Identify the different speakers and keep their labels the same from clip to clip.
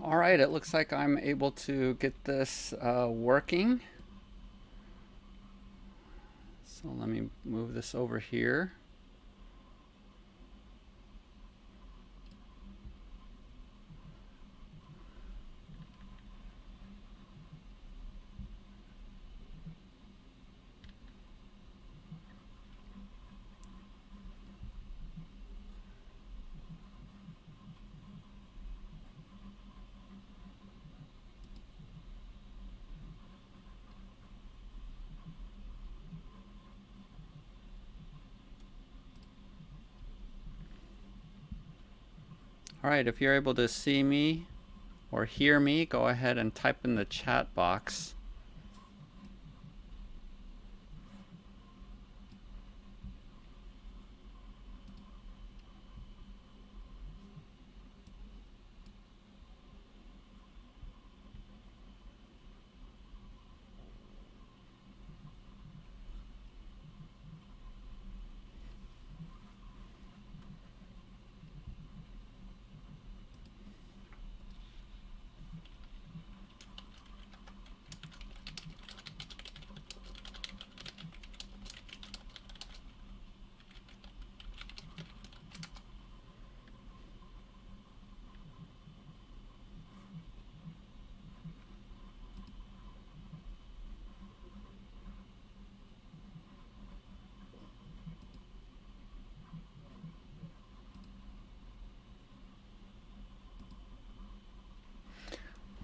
Speaker 1: All right, it looks like I'm able to get this working. So let me move this over here. All right, if you're able to see me or hear me, go ahead and type in the chat box.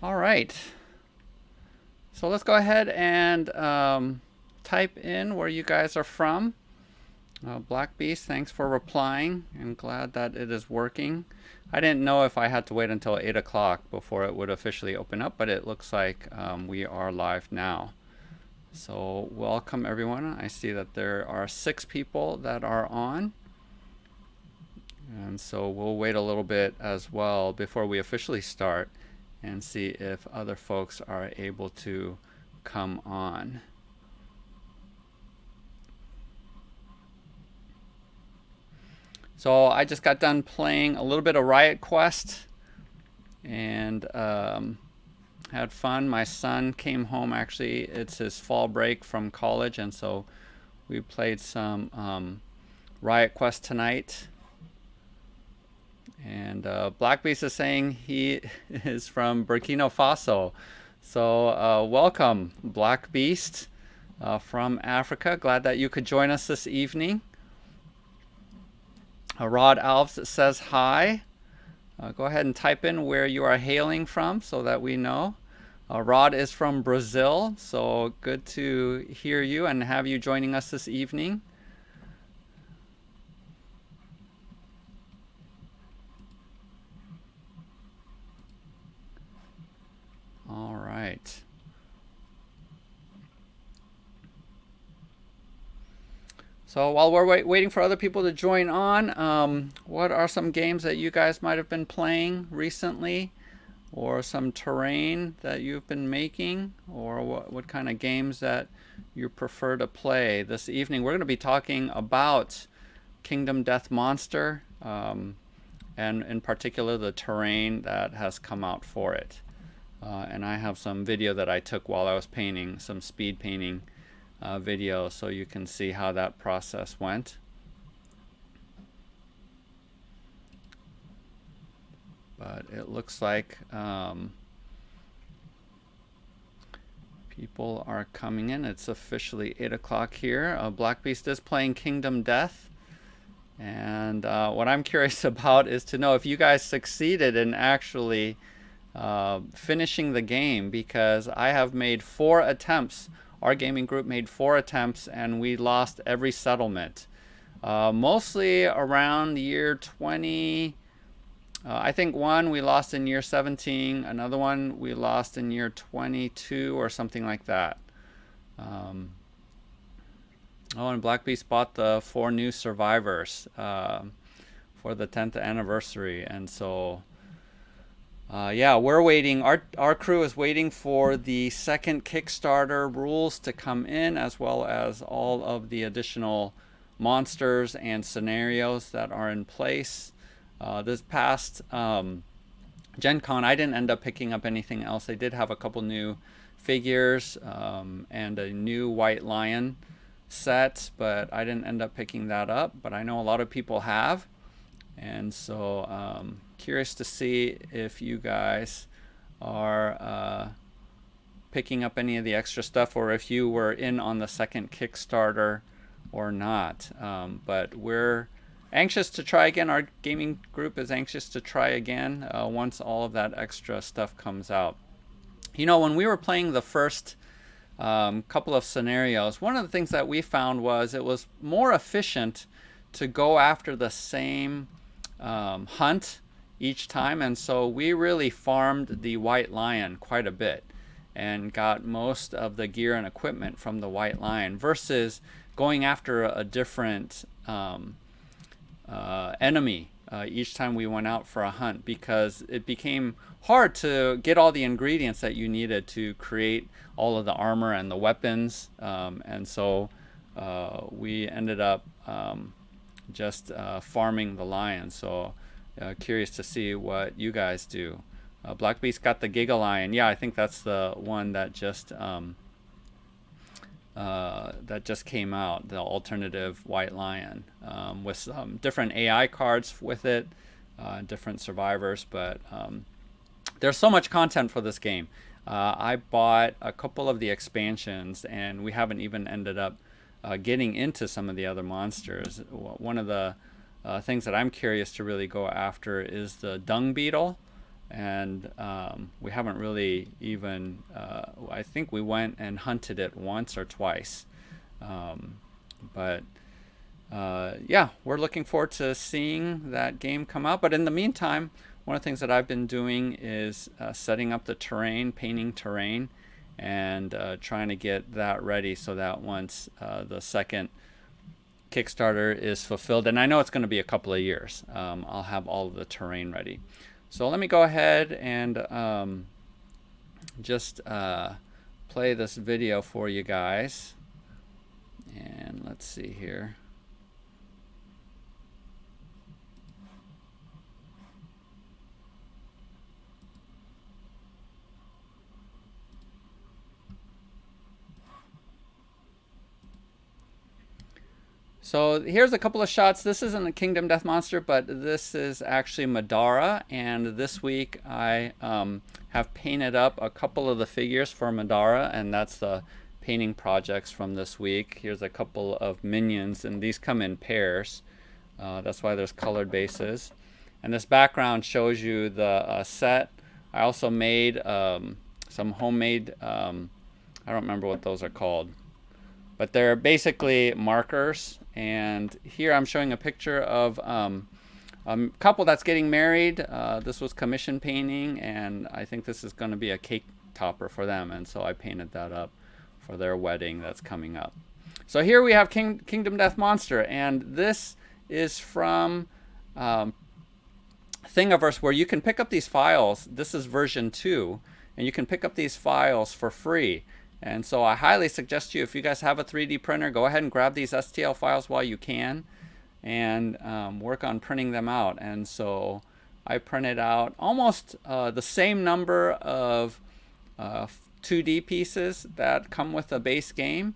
Speaker 1: All right. So let's go ahead and type in where you guys are from. Black Beast, thanks for replying. I'm glad that it is working. I didn't know if I had to wait until 8 o'clock before it would officially open up, but it looks like we are live now. So welcome everyone. I see that there are 6 people that are on. And so we'll wait a little bit as well before we officially start and see if other folks are able to come on. So I just got done playing a little bit of Riot Quest and had fun. My son came home, actually it's his fall break from college, and so we played some Riot Quest tonight. And Black Beast is saying he is from Burkina Faso. So welcome, Black Beast from Africa. Glad that you could join us this evening. Rod Alves says hi. Go ahead and type in where you are hailing from so that we know. Rod is from Brazil, so good to hear you and have you joining us this evening. All right. So while we're waiting for other people to join on, what are some games that you guys might have been playing recently, or some terrain that you've been making, or what kind of games that you prefer to play? This evening we're going to be talking about Kingdom Death Monster, and in particular the terrain that has come out for it. And I have some video that I took while I was painting, some speed painting video, so you can see how that process went. But it looks like people are coming in. It's officially 8 o'clock here. Black Beast is playing Kingdom Death. And what I'm curious about is to know if you guys succeeded in actually finishing the game, because I have made 4 attempts. Our gaming group made 4 attempts and we lost every settlement. Mostly around the year 20. I think one we lost in year 17, another one we lost in year 22 or something like that. Oh, and Black Beast bought the 4 new survivors for the 10th anniversary, and so yeah, we're waiting. Our crew is waiting for the second Kickstarter rules to come in, as well as all of the additional monsters and scenarios that are in place. This past Gen Con, I didn't end up picking up anything else. They did have a couple new figures and a new White Lion set, but I didn't end up picking that up. But I know a lot of people have, and so curious to see if you guys are picking up any of the extra stuff, or if you were in on the second Kickstarter or not. But we're anxious to try again. Our gaming group is anxious to try again once all of that extra stuff comes out. You know, when we were playing the first couple of scenarios, one of the things that we found was it was more efficient to go after the same hunt each time, and so we really farmed the White Lion quite a bit and got most of the gear and equipment from the White Lion versus going after a different enemy each time we went out for a hunt, because it became hard to get all the ingredients that you needed to create all of the armor and the weapons, and so we ended up just farming the lion. So curious to see what you guys do. Black Beast got the Giga Lion. Yeah, I think that's the one that just came out, the alternative White Lion, with some different AI cards with it, different survivors. But there's so much content for this game. I bought a couple of the expansions, and we haven't even ended up getting into some of the other monsters. One of the things that I'm curious to really go after is the dung beetle. And we haven't really even, I think we went and hunted it once or twice. But yeah, we're looking forward to seeing that game come out. But in the meantime, one of the things that I've been doing is setting up the terrain, painting terrain, and trying to get that ready so that once the second Kickstarter is fulfilled, and I know it's going to be a couple of years, I'll have all of the terrain ready. So let me go ahead and just play this video for you guys. And let's see here. So here's a couple of shots. This isn't a Kingdom Death Monster, but this is actually Medora. And this week I have painted up a couple of the figures for Medora, and that's the painting projects from this week. Here's a couple of minions, and these come in pairs. That's why there's colored bases. And this background shows you the set. I also made some homemade, I don't remember what those are called, but they're basically markers. And here I'm showing a picture of a couple that's getting married. This was commission painting, and I think this is going to be a cake topper for them, and so I painted that up for their wedding that's coming up. So here we have Kingdom Death Monster, and this is from Thingiverse, where you can pick up these files. This is version 2, and you can pick up these files for free. And so I highly suggest you, if you guys have a 3D printer, go ahead and grab these STL files while you can, and work on printing them out. And so I printed out almost the same number of 2D pieces that come with the base game.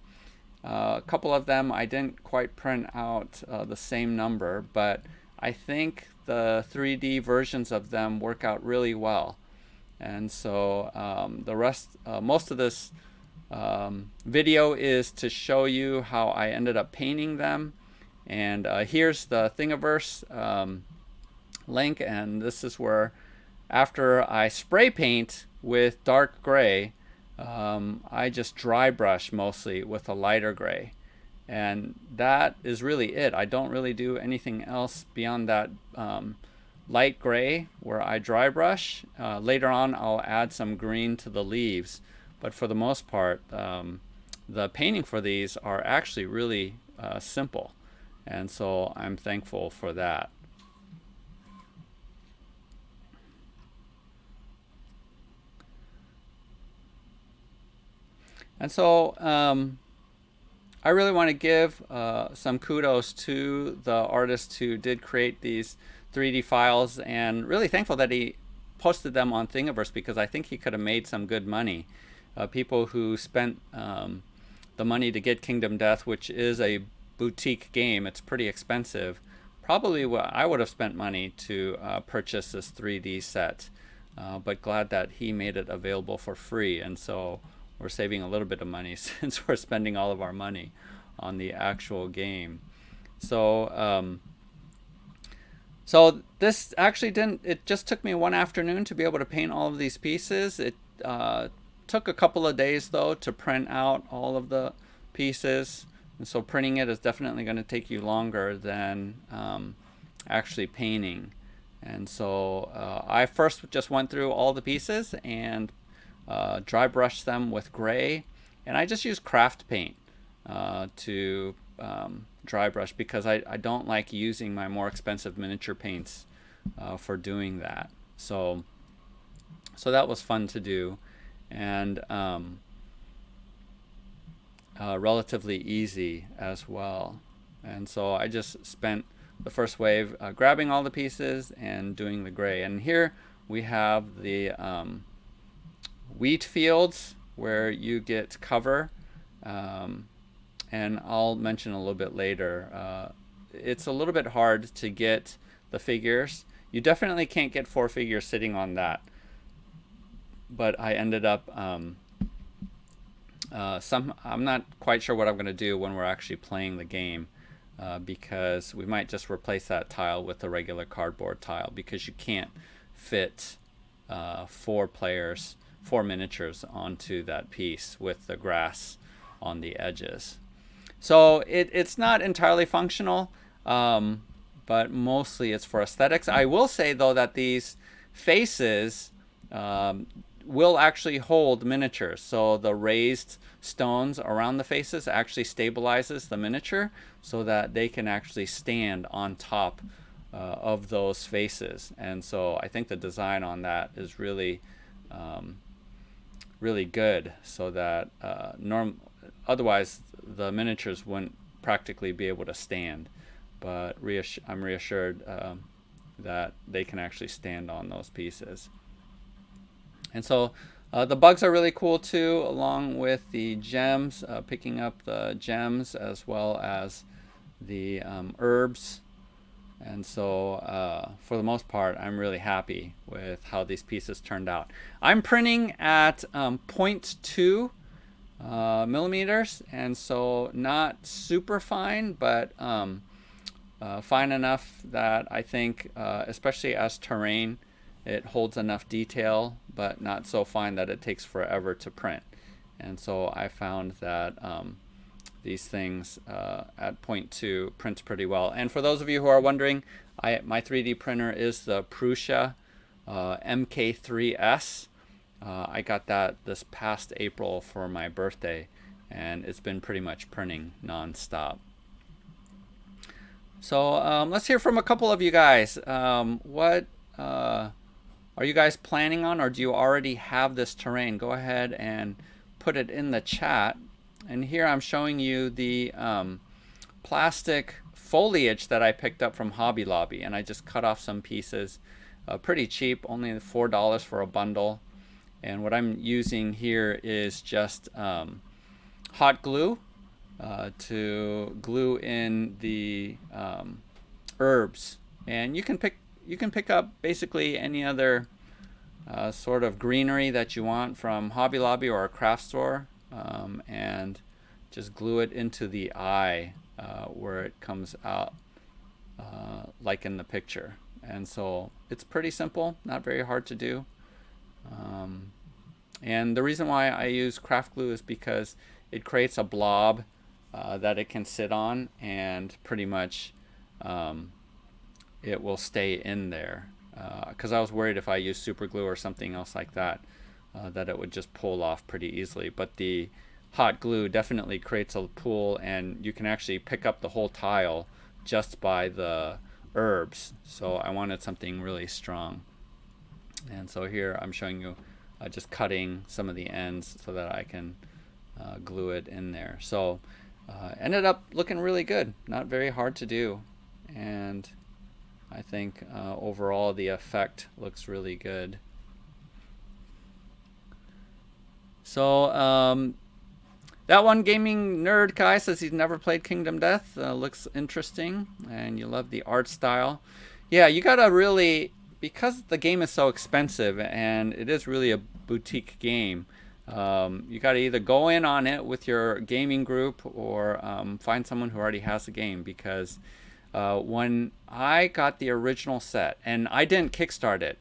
Speaker 1: A couple of them I didn't quite print out the same number, but I think the 3D versions of them work out really well. And so the rest, most of this video is to show you how I ended up painting them. And here's the Thingiverse link, and this is where, after I spray paint with dark gray, I just dry brush mostly with a lighter gray, and that is really it. I don't really do anything else beyond that light gray where I dry brush. Later on I'll add some green to the leaves, but for the most part the painting for these are actually really simple, and so I'm thankful for that. And so I really want to give some kudos to the artist who did create these 3D files, and really thankful that he posted them on Thingiverse because I think he could have made some good money. People who spent the money to get Kingdom Death, which is a boutique game, it's pretty expensive. Probably what I would have spent money to purchase this 3D set, but glad that he made it available for free, and so we're saving a little bit of money since we're spending all of our money on the actual game. So so this actually it just took me one afternoon to be able to paint all of these pieces. It took a couple of days though to print out all of the pieces, and so printing it is definitely going to take you longer than actually painting. And so I first just went through all the pieces and dry brushed them with gray, and I just used craft paint to dry brush because I don't like using my more expensive miniature paints for doing that. So that was fun to do, and relatively easy as well. And so I just spent the first wave grabbing all the pieces and doing the gray. And here we have the wheat fields where you get cover, and I'll mention a little bit later. It's a little bit hard to get the figures. You definitely can't get 4 figures sitting on that, but I ended up I'm not quite sure what I'm going to do when we're actually playing the game, because we might just replace that tile with a regular cardboard tile, because you can't fit 4 miniatures onto that piece with the grass on the edges. So it's not entirely functional, but mostly it's for aesthetics. I will say though that these faces will actually hold miniatures. So the raised stones around the faces actually stabilizes the miniature so that they can actually stand on top of those faces. And so I think the design on that is really really good, so that otherwise the miniatures wouldn't practically be able to stand. But I'm reassured that they can actually stand on those pieces. And so the bugs are really cool too, along with the gems, picking up the gems as well as the herbs. And so for the most part, I'm really happy with how these pieces turned out. I'm printing at 0.2 millimeters, and so not super fine, but fine enough that I think, especially as terrain, it holds enough detail, but not so fine that it takes forever to print. And so I found that these things at 0.2 prints pretty well. And for those of you who are wondering, my 3D printer is the Prusa MK3S. I got that this past April for my birthday, and it's been pretty much printing non-stop. So let's hear from a couple of you guys. What are you guys planning on, or do you already have this terrain? Go ahead and put it in the chat. And here I'm showing you the plastic foliage that I picked up from Hobby Lobby, and I just cut off some pieces, pretty cheap, only $4 for a bundle. And what I'm using here is just hot glue to glue in the herbs. And you can pick up basically any other sort of greenery that you want from Hobby Lobby or a craft store, and just glue it into the eye where it comes out like in the picture. And so it's pretty simple, not very hard to do. And the reason why I use craft glue is because it creates a blob that it can sit on, and pretty much it will stay in there. Because I was worried if I used super glue or something else like that, that it would just pull off pretty easily. But the hot glue definitely creates a pool, and you can actually pick up the whole tile just by the herbs. So I wanted something really strong. And so here I'm showing you just cutting some of the ends so that I can glue it in there. So ended up looking really good, not very hard to do, and I think overall the effect looks really good So that one gaming nerd guy says he's never played Kingdom Death. Looks interesting, and you love the art style. Yeah, you gotta really, because the game is so expensive and it is really a boutique game. You gotta either go in on it with your gaming group or find someone who already has the game. Because when I got the original set, and I didn't kickstart it,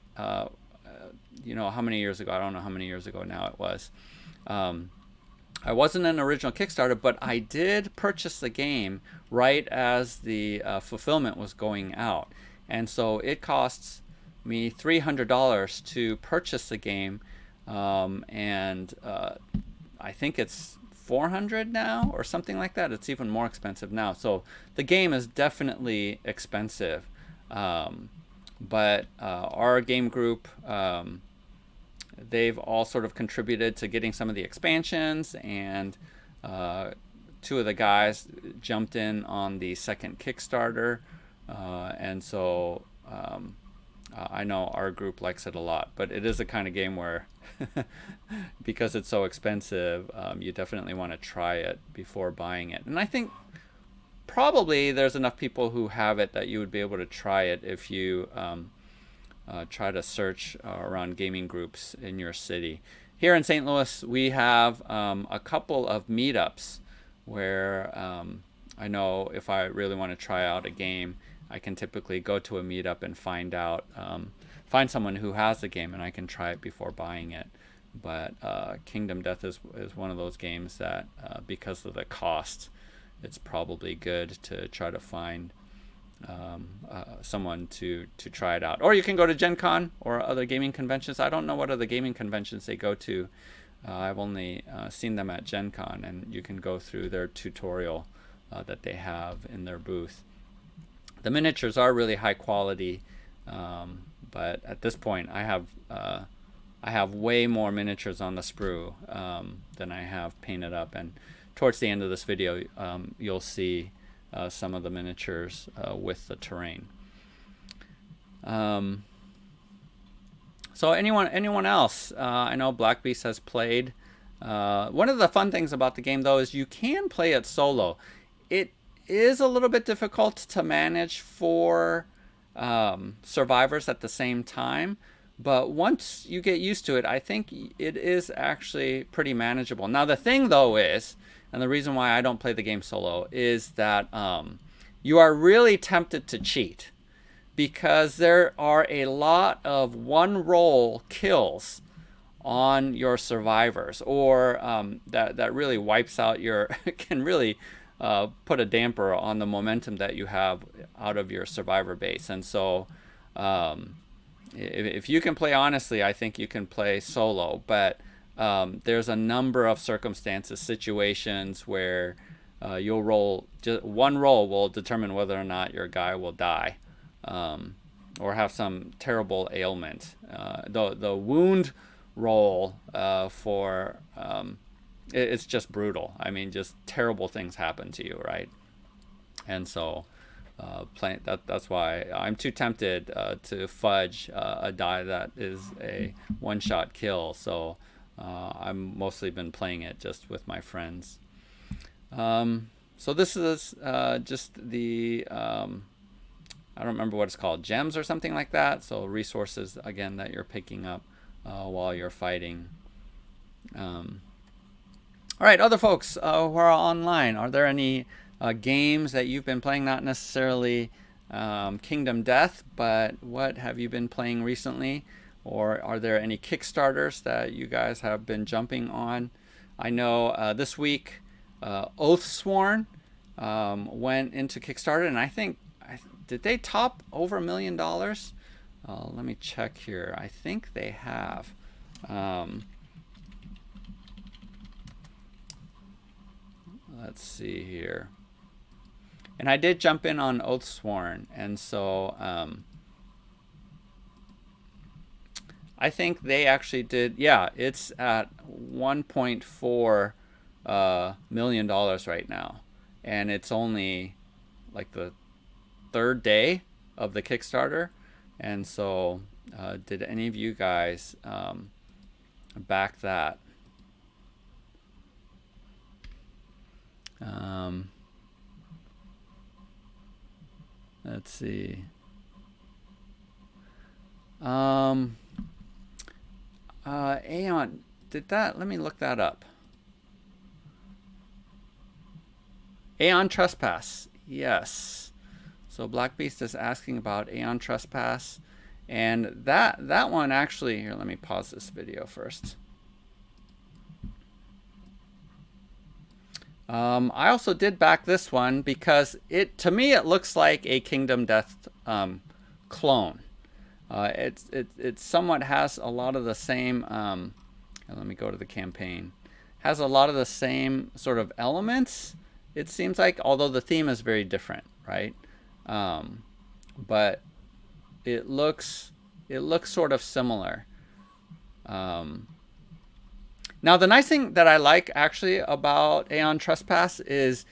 Speaker 1: you know how many years ago? I don't know how many years ago now it was. I wasn't an original Kickstarter, but I did purchase the game right as the fulfillment was going out. And so it costs me $300 to purchase the game. And I think it's 400 now or something like that. It's even more expensive now. So the game is definitely expensive. But our game group, they've all sort of contributed to getting some of the expansions, and two of the guys jumped in on the second Kickstarter, and so I know our group likes it a lot. But it is the kind of game where because it's so expensive, you definitely want to try it before buying it. And I think probably there's enough people who have it that you would be able to try it if you try to search around gaming groups in your city. Here in St. Louis, we have a couple of meetups where I know if I really want to try out a game, I can typically go to a meetup and find someone who has the game, and I can try it before buying it. But Kingdom Death is one of those games that, because of the cost, it's probably good to try to find someone to try it out. Or you can go to Gen Con or other gaming conventions. I don't know what other gaming conventions they go to. I've only seen them at Gen Con, and you can go through their tutorial that they have in their booth. The miniatures are really high quality, but at this point I have way more miniatures on the sprue than I have painted up, and towards the end of this video you'll see some of the miniatures with the terrain. So anyone else? I know Black Beast has played. One of the fun things about the game, though, is you can play it solo. It is a little bit difficult to manage 4 survivors at the same time, but once you get used to it, I think it is actually pretty manageable. Now the thing, though, is, and the reason why I don't play the game solo, is that you are really tempted to cheat, because there are a lot of one roll kills on your survivors, or that really wipes out your can really put a damper on the momentum that you have out of your survivor base. And so if you can play honestly, I think you can play solo. But there's a number of circumstances, situations where you'll roll, just one roll will determine whether or not your guy will die, or have some terrible ailment. The wound roll for it's just brutal. I mean, just terrible things happen to you, right? And so that's why I'm too tempted to fudge a die that is a one-shot kill. So I've mostly been playing it just with my friends. So this is just the I don't remember what it's called, gems or something like that. So resources, again, that you're picking up while you're fighting. All right, other folks who are online, are there any games that you've been playing? Not necessarily Kingdom Death, but what have you been playing recently? Or are there any Kickstarters that you guys have been jumping on? I know this week Oathsworn went into Kickstarter, and I think, did they top over $1 million? Let me check here. I think they have. Let's see here. And I did jump in on Oathsworn, and so I think they actually did. Yeah, it's at $1.4 million right now, and it's only like the 3rd day of the Kickstarter. And so did any of you guys back that? Um, let's see. Um, Aon, did that? Let me look that up. Aon Trespass. Yes. So Black Beast is asking about Aon Trespass. And that one actually, here, let me pause this video first. I also did back this one because to me it looks like a Kindom Death clone. It somewhat has a lot of the same. Let me go to the campaign. Has a lot of the same sort of elements. It seems like, although the theme is very different, right? But it looks sort of similar. Now, the nice thing that I like actually about Aon Trespass is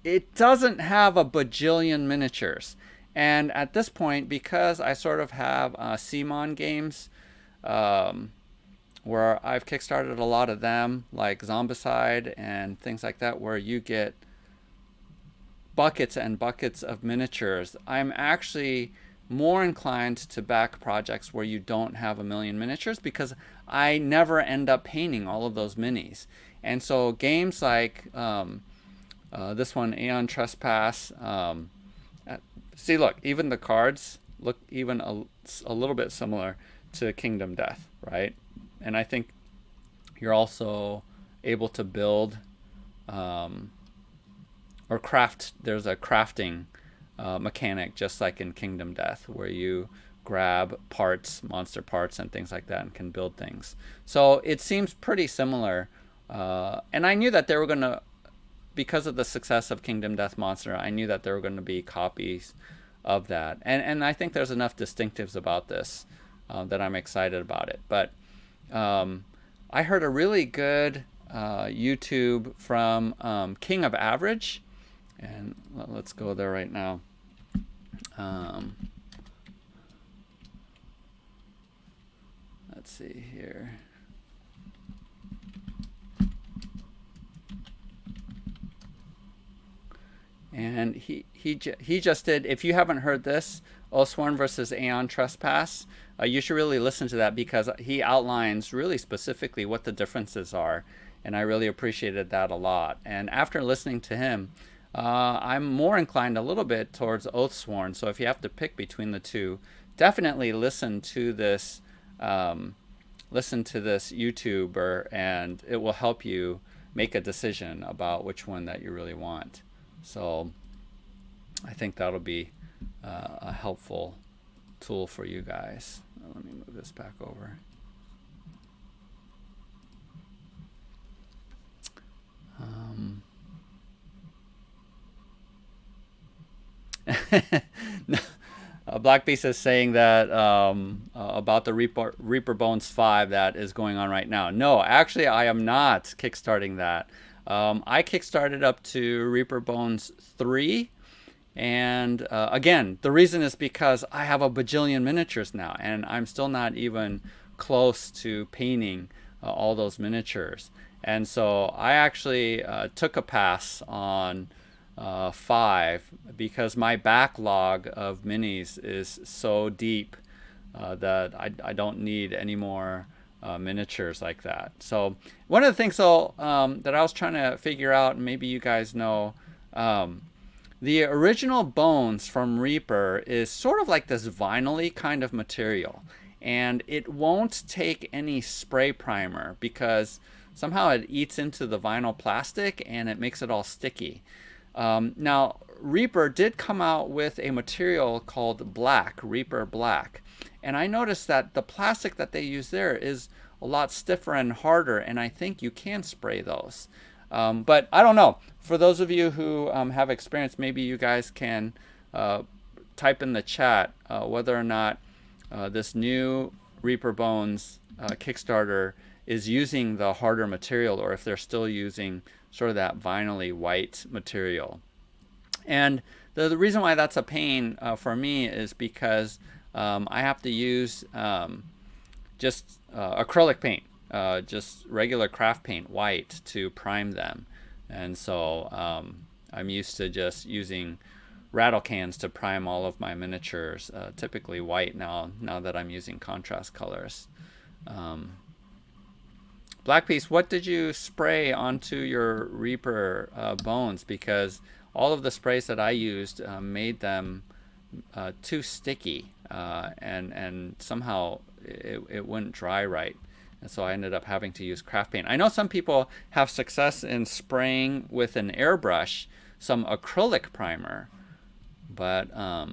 Speaker 1: it doesn't have a bajillion miniatures. And at this point, because I sort of have CMON games where I've kickstarted a lot of them, like Zombicide and things like that, where you get buckets and buckets of miniatures, I'm actually more inclined to back projects where you don't have a million miniatures because I never end up painting all of those minis. And so games like this one, Aon Trespass, see, look, even the cards look even a little bit similar to Kindom Death, right? And I think you're also able to build or craft. There's a crafting mechanic just like in Kindom Death where you grab parts, monster parts and things like that, and can build things. So it seems pretty similar. And I knew that they were going to, because of the success of Kindom Death Monster, I knew that there were going to be copies of that. And I think there's enough distinctives about this that I'm excited about it. But I heard a really good YouTube from King of Average. And let's go there right now. Let's see here. And he just did. If you haven't heard this, Osworn versus Aon Trespass, you should really listen to that because he outlines really specifically what the differences are, and I really appreciated that a lot. And after listening to him, I'm more inclined a little bit towards Oathsworn. So if you have to pick between the two, definitely listen to this YouTuber, and it will help you make a decision about which one that you really want. So I think that'll be a helpful tool for you guys. Let me move this back over. Black Beast is saying that about the Reaper Bones 5 that is going on right now. No, actually, I am not kickstarting that. I kickstarted up to Reaper Bones 3. And again, the reason is because I have a bajillion miniatures now, and I'm still not even close to painting all those miniatures. And so I actually took a pass on 5 because my backlog of minis is so deep that I don't need any more miniatures like that. So one of the things though that I was trying to figure out, and maybe you guys know, the original bones from Reaper is sort of like this vinyl-y kind of material, and it won't take any spray primer because somehow it eats into the vinyl plastic and it makes it all sticky. Now, Reaper did come out with a material called Black, Reaper Black. And I noticed that the plastic that they use there is a lot stiffer and harder, and I think you can spray those. But I don't know. For those of you who have experience, maybe you guys can type in the chat whether or not this new Reaper Bones Kickstarter is using the harder material, or if they're still using sort of that vinyl-y white material. And the reason why that's a pain for me is because I have to use just acrylic paint, just regular craft paint, white, to prime them. And so I'm used to just using rattle cans to prime all of my miniatures, typically white now that I'm using contrast colors. Black Piece, what did you spray onto your Reaper bones? Because all of the sprays that I used made them too sticky, and somehow it wouldn't dry right. And so I ended up having to use craft paint. I know some people have success in spraying with an airbrush some acrylic primer, but oh,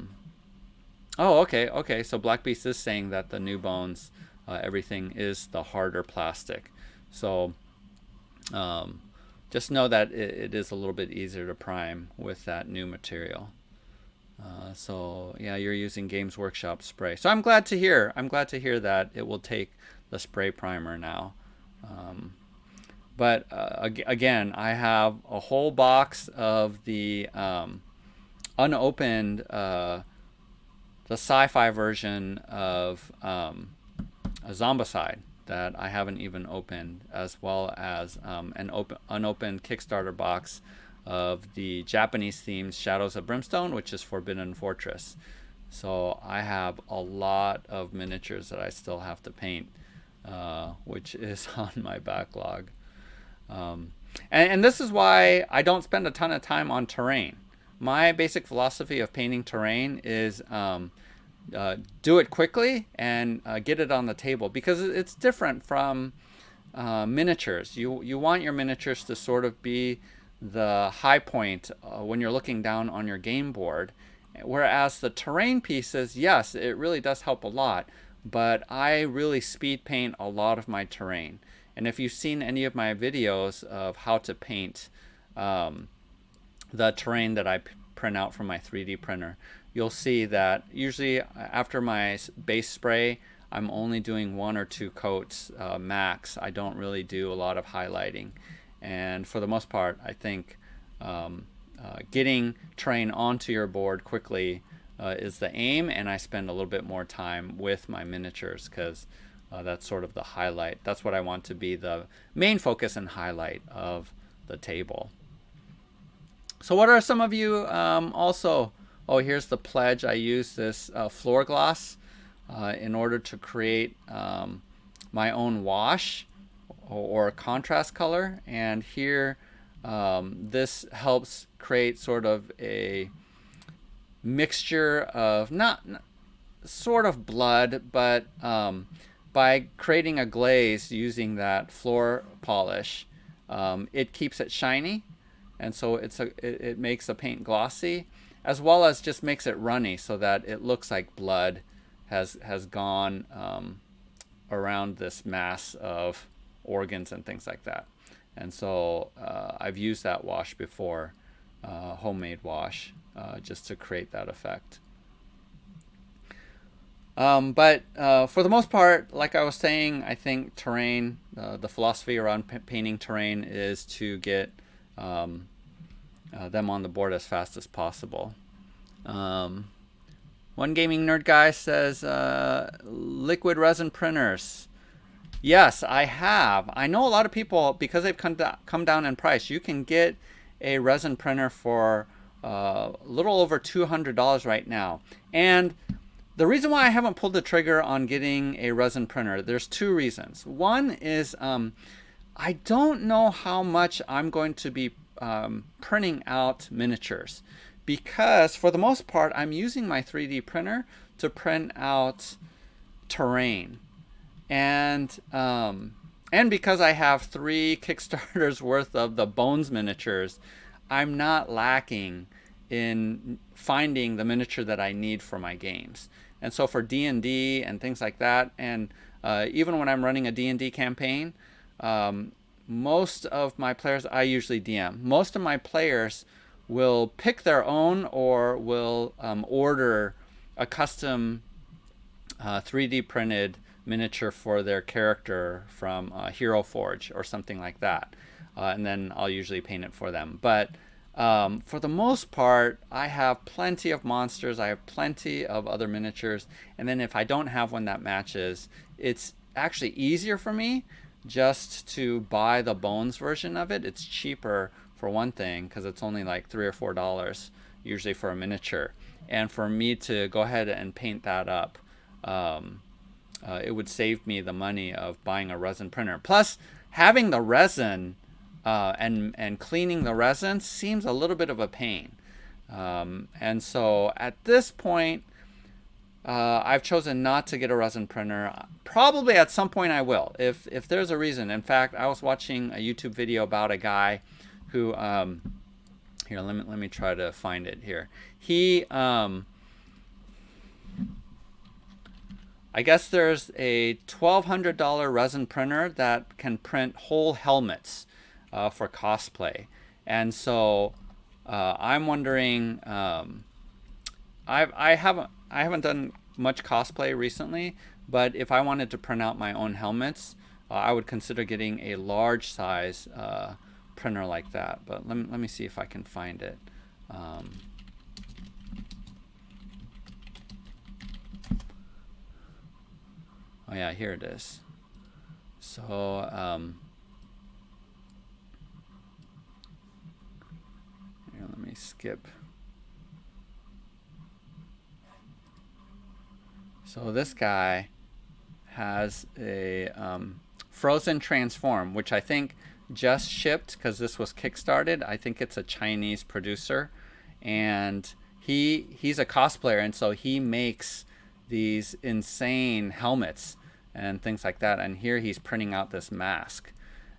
Speaker 1: okay. So Black Beast is saying that the new bones, everything is the harder plastic. So just know that it is a little bit easier to prime with that new material. So yeah, you're using Games Workshop spray. So I'm glad to hear. I'm glad to hear that it will take the spray primer now. But again, I have a whole box of the unopened, the sci-fi version of a Zombicide that I haven't even opened, as well as an unopened Kickstarter box of the Japanese themed Shadows of Brimstone, which is Forbidden Fortress. So I have a lot of miniatures that I still have to paint, which is on my backlog. And this is why I don't spend a ton of time on terrain. My basic philosophy of painting terrain is do it quickly and get it on the table, because it's different from miniatures. You want your miniatures to sort of be the high point when you're looking down on your game board, whereas the terrain pieces, yes, it really does help a lot, but I really speed paint a lot of my terrain. And if you've seen any of my videos of how to paint the terrain that I print out from my 3D printer, you'll see that usually after my base spray, I'm only doing 1 or 2 coats max. I don't really do a lot of highlighting. And for the most part, I think getting terrain onto your board quickly is the aim, and I spend a little bit more time with my miniatures, because that's sort of the highlight. That's what I want to be the main focus and highlight of the table. So what are some of you also... Oh, here's the pledge. I use this floor gloss in order to create my own wash or contrast color. And here, this helps create sort of a mixture of, not sort of blood, but by creating a glaze using that floor polish, it keeps it shiny. And so it makes the paint glossy, as well as just makes it runny so that it looks like blood has gone around this mass of organs and things like that. And so I've used that wash before, homemade wash, just to create that effect. But for the most part, like I was saying, I think terrain, the philosophy around painting terrain is to get them on the board as fast as possible. One gaming nerd guy says, liquid resin printers. Yes, I have. I know a lot of people, because they've come down in price, you can get a resin printer for a little over $200 right now. And the reason why I haven't pulled the trigger on getting a resin printer, there's 2 reasons. One is I don't know how much I'm going to be printing out miniatures, because for the most part I'm using my 3D printer to print out terrain, and because I have 3 Kickstarters worth of the Bones miniatures, I'm not lacking in finding the miniature that I need for my games. And so for D&D and things like that, and even when I'm running a D&D campaign, most of my players, I usually DM, most of my players will pick their own or will order a custom 3D printed miniature for their character from Hero Forge or something like that. And then I'll usually paint it for them. But for the most part, I have plenty of monsters. I have plenty of other miniatures. And then if I don't have one that matches, it's actually easier for me just to buy the Bones version of it. It's cheaper for one thing, because it's only like $3 or $4 usually for a miniature. And for me to go ahead and paint that up, it would save me the money of buying a resin printer. Plus, having the resin and cleaning the resin seems a little bit of a pain. And so at this point, I've chosen not to get a resin printer. Probably at some point I will, if there's a reason. In fact, I was watching a YouTube video about a guy who, here, let me try to find it here. He, I guess there's a $1,200 resin printer that can print whole helmets for cosplay. And so I'm wondering, I haven't done much cosplay recently, but if I wanted to print out my own helmets, I would consider getting a large size printer like that. But let me see if I can find it. Oh yeah, here it is. So here, let me skip. So this guy has a Frozen Transform, which I think just shipped because this was kickstarted. I think it's a Chinese producer, and he's a cosplayer, and so he makes these insane helmets and things like that. And here he's printing out this mask,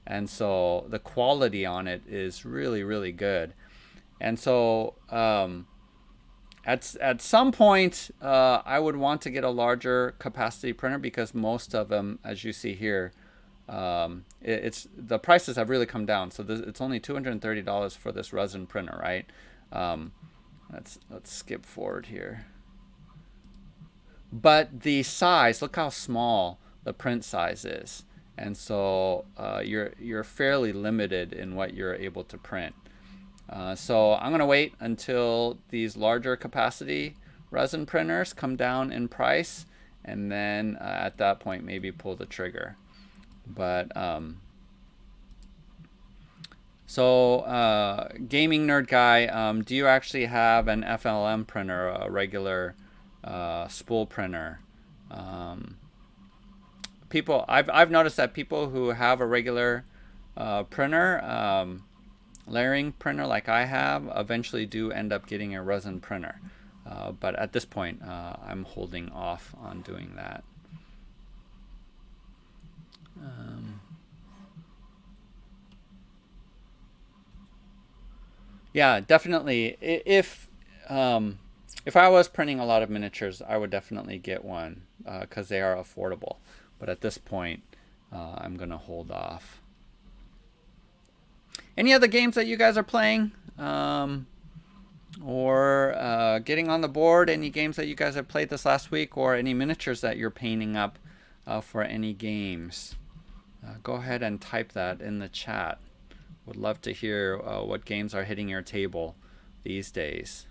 Speaker 1: and so the quality on it is really, really good. And so at some point, I would want to get a larger capacity printer, because most of them, as you see here, it's the prices have really come down. So it's only $230 for this resin printer, right? Let's skip forward here. But the size, look how small the print size is, and so you're fairly limited in what you're able to print. So I'm gonna wait until these larger capacity resin printers come down in price, and then at that point maybe pull the trigger. But gaming nerd guy, do you actually have an FLM printer, a regular spool printer? I've noticed that people who have a regular printer, layering printer like I have, eventually do end up getting a resin printer. But at this point, I'm holding off on doing that. Yeah, definitely. If I was printing a lot of miniatures, I would definitely get one because they are affordable. But at this point, I'm gonna hold off. Any other games that you guys are playing, or getting on the board? Any games that you guys have played this last week, or any miniatures that you're painting up for any games? Go ahead and type that in the chat. Would love to hear what games are hitting your table these days.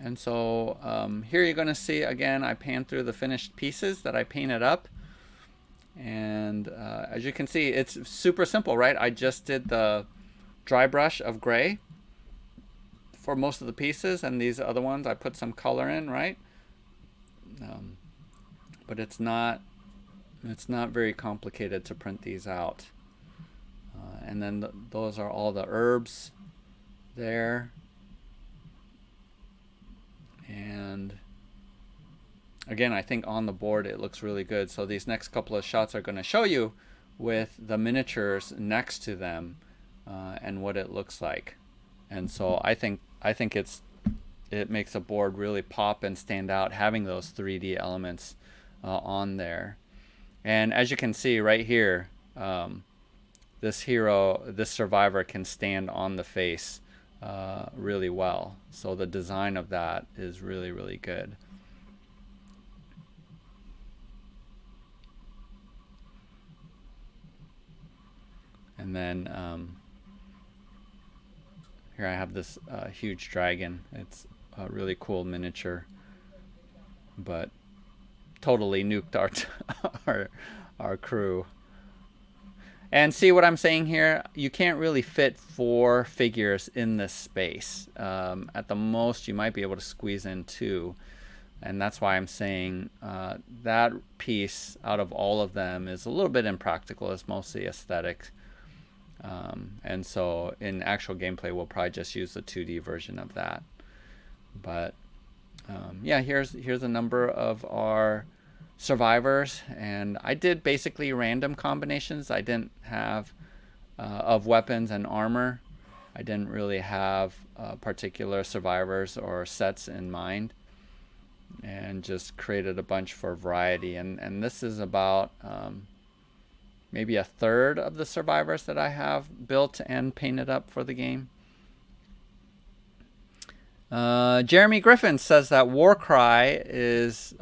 Speaker 1: And so here you're going to see, again, I pan through the finished pieces that I painted up. And as you can see, it's super simple, right? I just did the dry brush of gray for most of the pieces, and these other ones I put some color in, right? But it's not very complicated to print these out. And then those are all the herbs there. And again, I think on the board it looks really good. So these next couple of shots are going to show you with the miniatures next to them and what it looks like. And so I think it makes a board really pop and stand out, having those 3D elements on there. And as you can see right here, this survivor can stand on the face really well. So the design of that is really, really good. And then here I have this huge dragon. It's a really cool miniature, but totally nuked our crew. And see what I'm saying here? You can't really fit 4 figures in this space. At the most, you might be able to squeeze in 2. And that's why I'm saying that piece out of all of them is a little bit impractical. It's mostly aesthetic. And so in actual gameplay, we'll probably just use the 2D version of that. But yeah, here's a number of our survivors, and I did basically random combinations. I didn't have of weapons and armor. I didn't really have particular survivors or sets in mind, and just created a bunch for variety. And this is about maybe a third of the survivors that I have built and painted up for the game. Jeremy Griffin says that Warcry is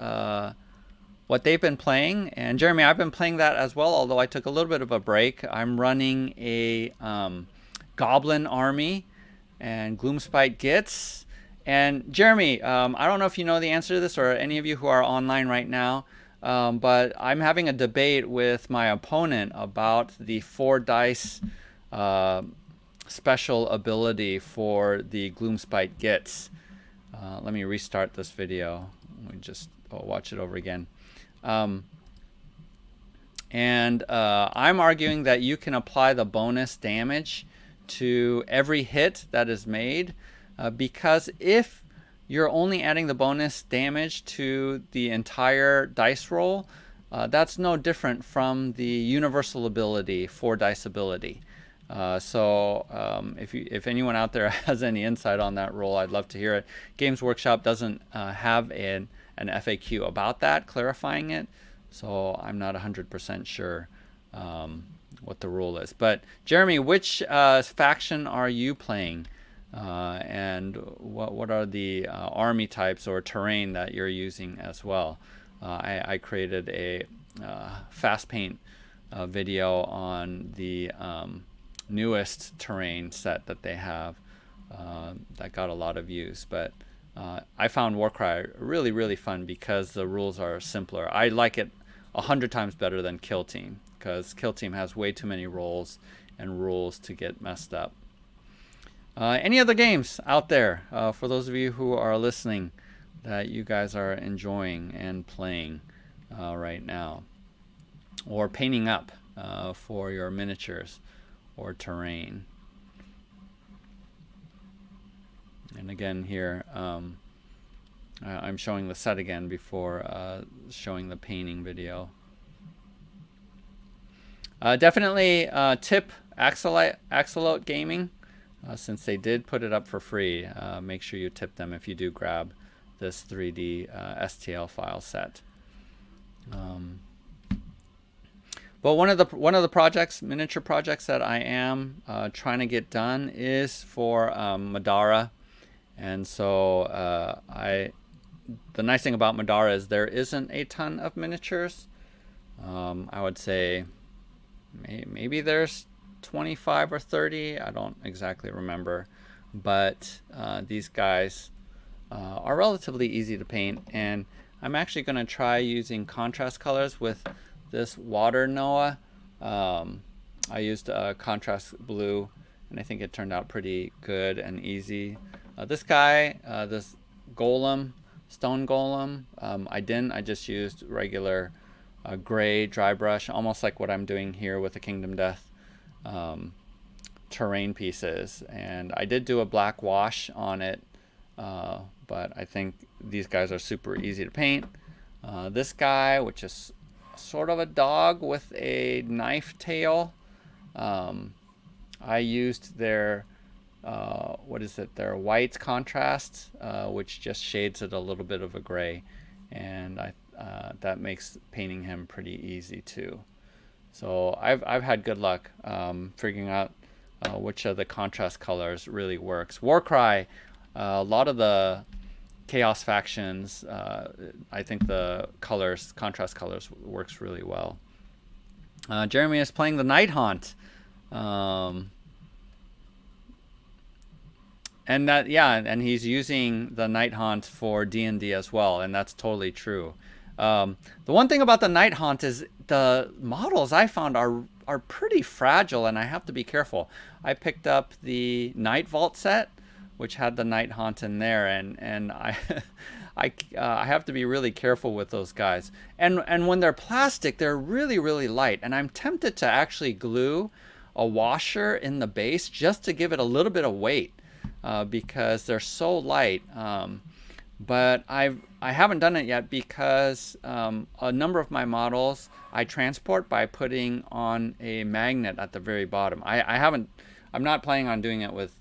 Speaker 1: what they've been playing. And Jeremy, I've been playing that as well, although I took a little bit of a break. I'm running a goblin army and Gloomspite Gits. And Jeremy, I don't know if you know the answer to this, or any of you who are online right now, but I'm having a debate with my opponent about the 4 dice special ability for the Gloomspite Gits. Let me restart this video. I'll watch it over again. I'm arguing that you can apply the bonus damage to every hit that is made, because if you're only adding the bonus damage to the entire dice roll, that's no different from the universal ability, 4 dice ability. If anyone out there has any insight on that rule, I'd love to hear it. Games Workshop doesn't have an FAQ about that, clarifying it, so I'm not 100% sure what the rule is. But Jeremy, which faction are you playing, and what are the army types or terrain that you're using as well? I created a fast paint video on the newest terrain set that they have that got a lot of views. But I found Warcry really, really fun because the rules are simpler. I like it 100 times better than Kill Team, because Kill Team has way too many roles and rules to get messed up. Any other games out there, for those of you who are listening, that you guys are enjoying and playing right now, or painting up for your miniatures or terrain? And again here, I'm showing the set again before showing the painting video. Definitely tip Axolot Gaming, since they did put it up for free. Make sure you tip them if you do grab this 3D STL file set. But one of the projects, miniature projects, that I am trying to get done is for Medora. And so the nice thing about Medora is there isn't a ton of miniatures. I would say maybe there's 25 or 30. I don't exactly remember. But these guys are relatively easy to paint. And I'm actually going to try using contrast colors with this water Noah. I used a contrast blue, and I think it turned out pretty good and easy. This guy, this golem, stone golem, I just used regular gray dry brush, almost like what I'm doing here with the Kingdom Death terrain pieces. And I did do a black wash on it, but I think these guys are super easy to paint. This guy, which is sort of a dog with a knife tail, I used their their white contrast, which just shades it a little bit of a gray, and that makes painting him pretty easy too. So I've had good luck figuring out which of the contrast colors really works. Warcry, a lot of the Chaos factions, I think the contrast colors works really well. Jeremy is playing the Night Haunt. And he's using the Night Haunt for D&D as well, and that's totally true. The one thing about the Night Haunt is the models I found are are pretty fragile, and I have to be careful. I picked up the Night Vault set, which had the Night Haunt in there, and I I have to be really careful with those guys. And when they're plastic, they're really, really light, and I'm tempted to actually glue a washer in the base just to give it a little bit of weight, because they're so light. But I haven't done it yet because a number of my models I transport by putting on a magnet at the very bottom. I'm not planning on doing it with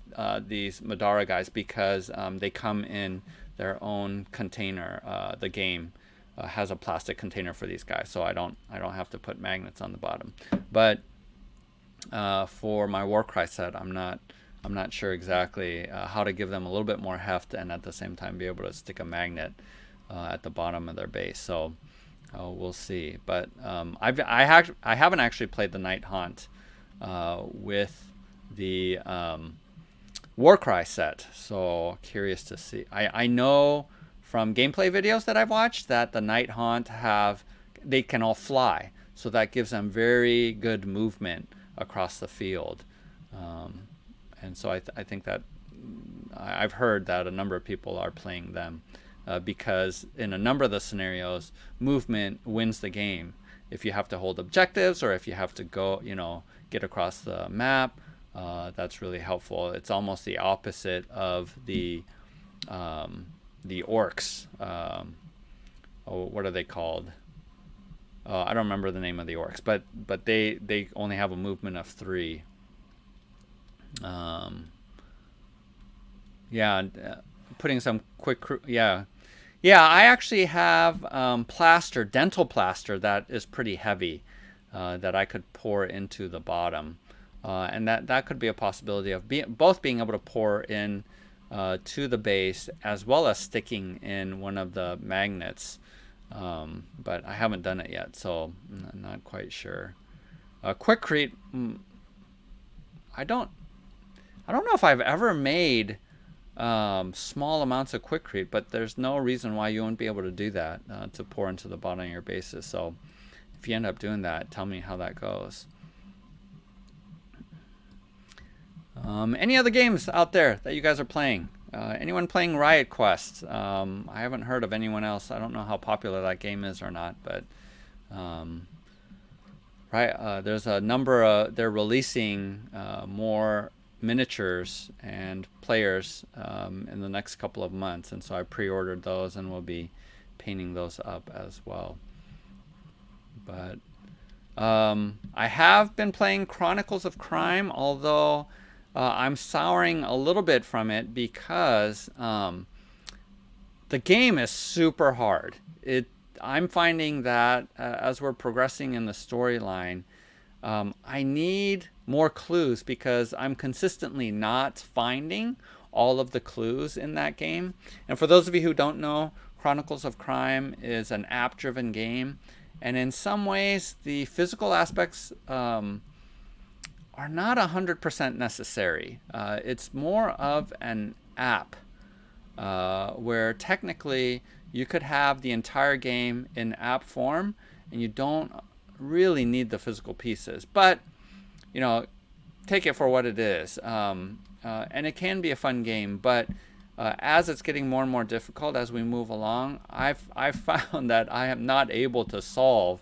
Speaker 1: these Medora guys because they come in their own container. The game has a plastic container for these guys, so I don't have to put magnets on the bottom. But for my Warcry set, I'm not sure exactly how to give them a little bit more heft and at the same time be able to stick a magnet at the bottom of their base. So we'll see. But I haven't actually played the Night Haunt with the Warcry set, so curious to see. I know from gameplay videos that I've watched that the Night Haunt they can all fly, so that gives them very good movement across the field. And so I think that I've heard that a number of people are playing them because in a number of the scenarios, movement wins the game. If you have to hold objectives or if you have to go, get across the map, that's really helpful. It's almost the opposite of the orcs. What are they called? I don't remember the name of the orcs, but they only have a movement of 3. Putting some quick, I actually have dental plaster that is pretty heavy that I could pour into the bottom, and that could be a possibility of both being able to pour in to the base as well as sticking in one of the magnets, but I haven't done it yet, so I'm not quite sure. Quickcrete, I don't know if I've ever made small amounts of Quickcrete, but there's no reason why you wouldn't be able to do that, to pour into the bottom of your bases. So if you end up doing that, tell me how that goes. Any other games out there that you guys are playing? Anyone playing Riot Quest? I haven't heard of anyone else. I don't know how popular that game is or not, but there's a number they're releasing more miniatures and players in the next couple of months, and so I pre-ordered those and will be painting those up as well. But I have been playing Chronicles of Crime, although I'm souring a little bit from it because the game is super hard. I'm finding that as we're progressing in the storyline, I need more clues because I'm consistently not finding all of the clues in that game. And for those of you who don't know, Chronicles of Crime is an app-driven game, and in some ways the physical aspects are not 100% necessary. It's more of an app where technically you could have the entire game in app form and you don't really need the physical pieces, but take it for what it is, and it can be a fun game. But as it's getting more and more difficult as we move along, I've found that I am not able to solve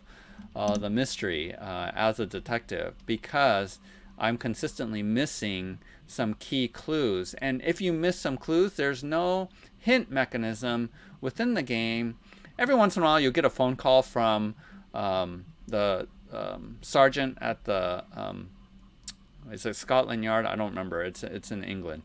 Speaker 1: the mystery as a detective because I'm consistently missing some key clues. And if you miss some clues, there's no hint mechanism within the game. Every once in a while you'll get a phone call from the sergeant at the is it Scotland Yard? I don't remember. It's in England,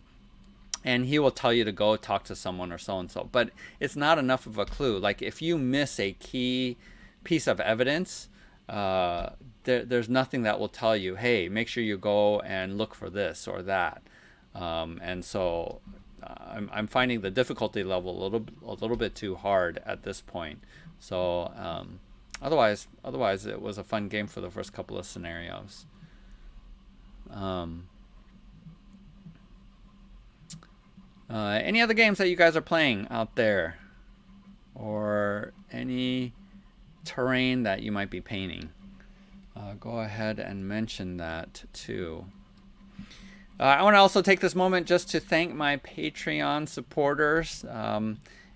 Speaker 1: and he will tell you to go talk to someone or so and so. But it's not enough of a clue. Like if you miss a key piece of evidence, there's nothing that will tell you, hey, make sure you go and look for this or that. And so I'm finding the difficulty level a little bit too hard at this point. So otherwise it was a fun game for the first couple of scenarios. Any other games that you guys are playing out there, or any terrain that you might be painting? go ahead and mention that too. I want to also take this moment just to thank my Patreon supporters.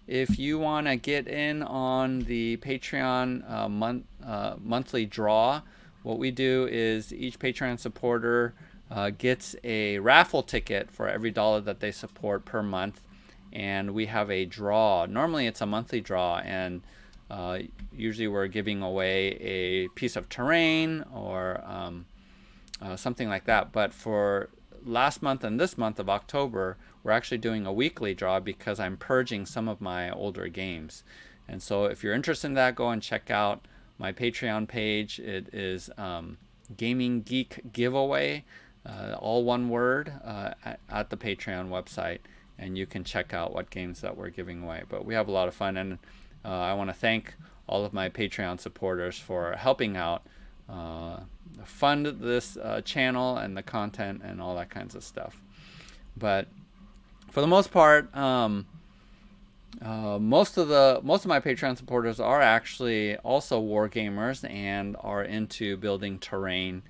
Speaker 1: If you want to get in on the Patreon monthly draw, what we do is each Patreon supporter gets a raffle ticket for every dollar that they support per month, and we have a draw. Normally it's a monthly draw, and usually we're giving away a piece of terrain or something like that. But for last month and this month of October, we're actually doing a weekly draw because I'm purging some of my older games. And so if you're interested in that, go and check out my Patreon page. It is Gaming Geek Giveaway, all one word, at the Patreon website. And you can check out what games that we're giving away. But we have a lot of fun, and I want to thank all of my Patreon supporters for helping out fund this channel and the content and all that kinds of stuff. But for the most part, most of my Patreon supporters are actually also war gamers and are into building terrain,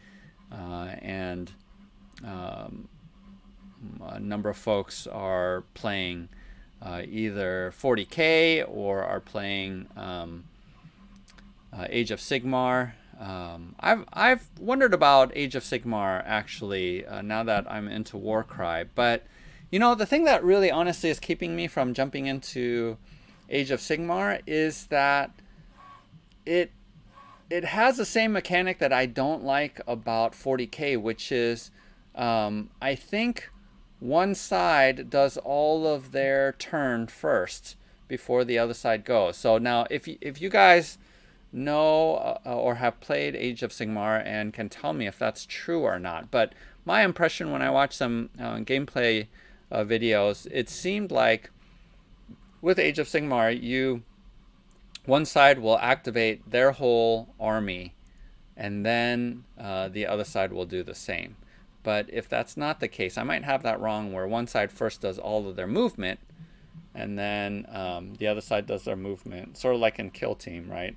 Speaker 1: and a number of folks are playing either 40K or are playing Age of Sigmar. I've wondered about Age of Sigmar actually, now that I'm into Warcry, but you know, the thing that really honestly is keeping me from jumping into Age of Sigmar is that it has the same mechanic that I don't like about 40K, which is I think one side does all of their turn first before the other side goes. So now if you guys know or have played Age of Sigmar and can tell me if that's true or not, but my impression when I watched some gameplay videos, it seemed like with Age of Sigmar, one side will activate their whole army, and then the other side will do the same. But if that's not the case, I might have that wrong, where one side first does all of their movement, and then the other side does their movement, sort of like in Kill Team, right?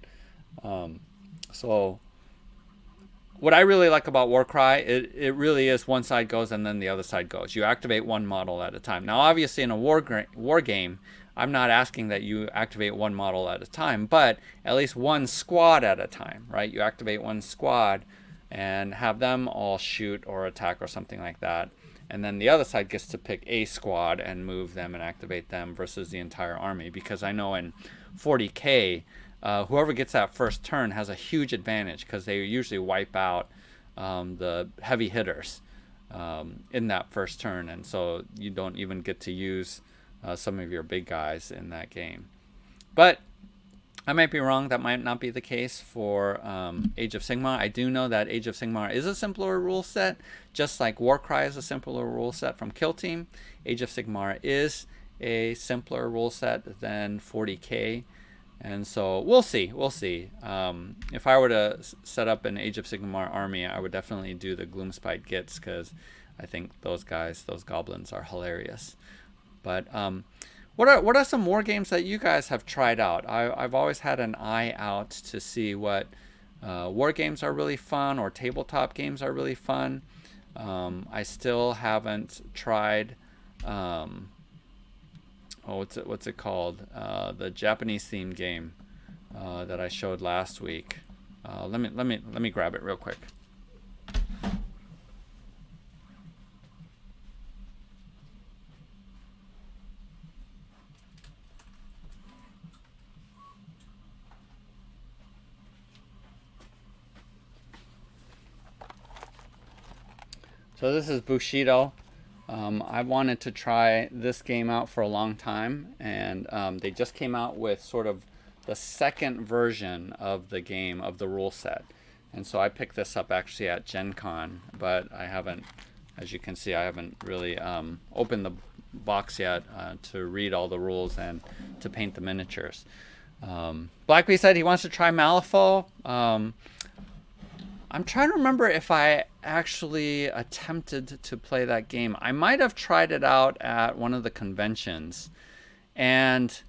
Speaker 1: So what I really like about Warcry, it really is one side goes and then the other side goes. You activate one model at a time. Now, obviously, in a war game, I'm not asking that you activate one model at a time, but at least one squad at a time, right? You activate one squad and have them all shoot or attack or something like that. And then the other side gets to pick a squad and move them and activate them versus the entire army. Because I know in 40K, whoever gets that first turn has a huge advantage because they usually wipe out the heavy hitters in that first turn. And so you don't even get to use some of your big guys in that game. But I might be wrong. That might not be the case for Age of Sigmar. I do know that Age of Sigmar is a simpler rule set, just like Warcry is a simpler rule set from Kill Team. Age of Sigmar is a simpler rule set than 40K. And so we'll see. If I were to set up an Age of Sigmar army, I would definitely do the Gloomspite Gits, because I think those goblins are hilarious. But what are some war games that you guys have tried out? I've always had an eye out to see what war games are really fun or tabletop games are really fun. I still haven't tried. What's it called? The Japanese themed game that I showed last week. Let me grab it real quick. So this is Bushido. I wanted to try this game out for a long time, and they just came out with sort of the second version of the game, of the rule set. And so I picked this up actually at Gen Con, but I haven't, as you can see, I haven't really opened the box yet to read all the rules and to paint the miniatures. Blackbee said he wants to try Malifaux. I'm trying to remember if I actually attempted to play that game. I might have tried it out at one of the conventions, and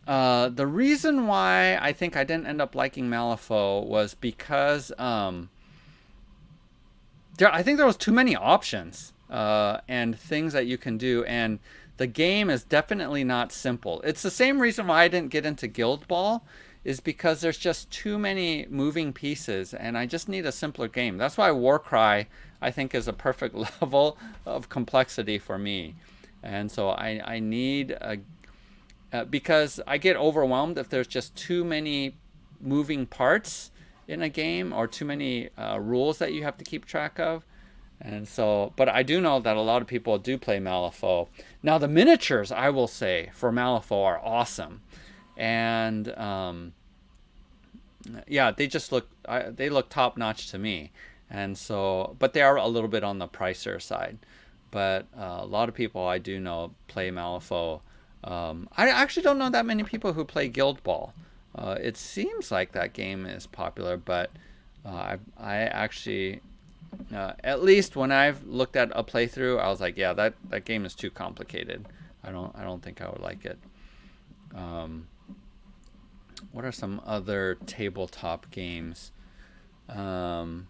Speaker 1: The reason why I think I didn't end up liking Malifaux was because I think there was too many options and things that you can do, and the game is definitely not simple. It's the same reason why I didn't get into Guild Ball, is because there's just too many moving pieces, and I just need a simpler game. That's why Warcry, I think, is a perfect level of complexity for me. And so I need a because I get overwhelmed if there's just too many moving parts in a game or too many rules that you have to keep track of. And so, but I do know that a lot of people do play Malifaux. Now, the miniatures, I will say, for Malifaux are awesome. And yeah, they just look, they look top notch to me. And so, but they are a little bit on the pricier side. But a lot of people I do know play Malifaux. I actually don't know that many people who play Guild Ball. It seems like that game is popular, but I actually, at least when I've looked at a playthrough, I was like, yeah, that game is too complicated. I don't think I would like it. What are some other tabletop games? I'll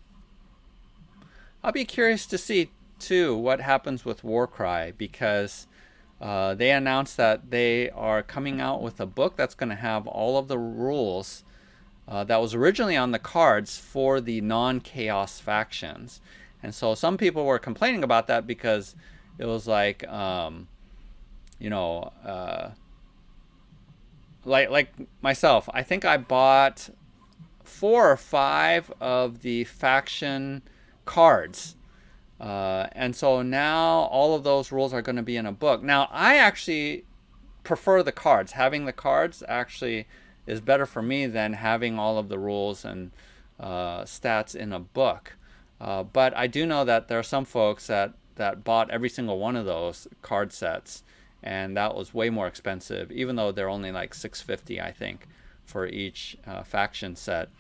Speaker 1: be curious to see too what happens with Warcry, because they announced that they are coming out with a book that's going to have all of the rules that was originally on the cards for the non-chaos factions. And so some people were complaining about that because it was like, you know, like myself, I think I bought 4 or 5 of the faction cards. And so now all of those rules are going to be in a book. Now, I actually prefer the cards. Having the cards actually is better for me than having all of the rules and stats in a book. But I do know that there are some folks that bought every single one of those card sets, and that was way more expensive, even though they're only like $6.50, I think, for each faction set.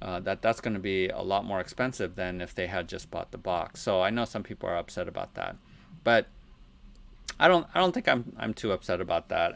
Speaker 1: That's going to be a lot more expensive than if they had just bought the box. So I know some people are upset about that, but I don't think I'm too upset about that.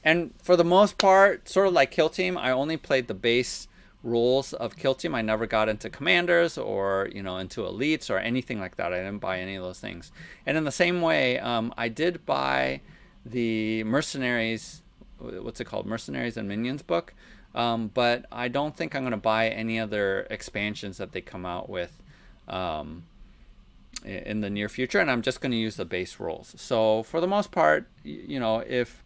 Speaker 1: And for the most part, sort of like Kill Team, I only played the base rules of Kill Team. I never got into commanders or into elites or anything like that. I didn't buy any of those things. And in the same way, I did buy the Mercenaries, what's it called, Mercenaries and Minions book. But I don't think I'm going to buy any other expansions that they come out with in the near future, and I'm just going to use the base rules. So for the most part, if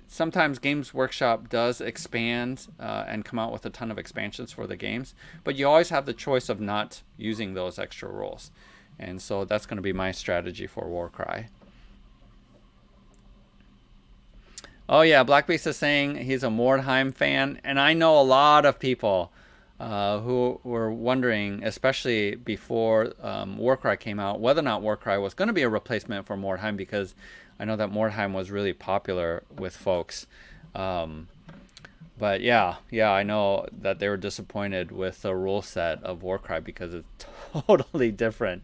Speaker 1: sometimes Games Workshop does expand and come out with a ton of expansions for the games, but you always have the choice of not using those extra rules. And so that's going to be my strategy for Warcry. Oh yeah, Black Beast is saying he's a Mordheim fan, and I know a lot of people who were wondering, especially before Warcry came out, whether or not Warcry was going to be a replacement for Mordheim, because I know that Mordheim was really popular with folks. But yeah, I know that they were disappointed with the rule set of Warcry because it's totally different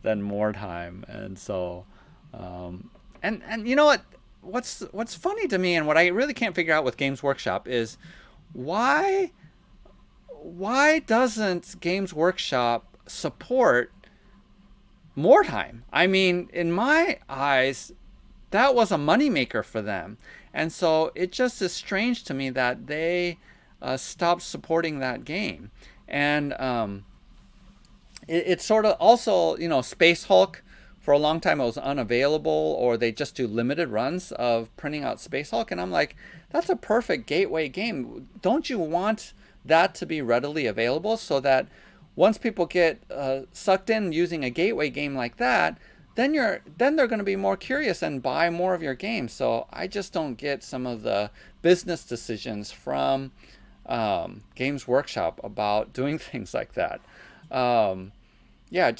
Speaker 1: than Mordheim, and so and you know what? What's funny to me, and what I really can't figure out with Games Workshop, is why doesn't Games Workshop support Mordheim? I mean, in my eyes, that was a moneymaker for them, and so it just is strange to me that they stopped supporting that game. And it's sort of also, Space Hulk. For a long time, it was unavailable, or they just do limited runs of printing out Space Hulk. And I'm like, that's a perfect gateway game. Don't you want that to be readily available so that once people get sucked in using a gateway game like that, then they're going to be more curious and buy more of your games. So I just don't get some of the business decisions from Games Workshop about doing things like that. Yeah,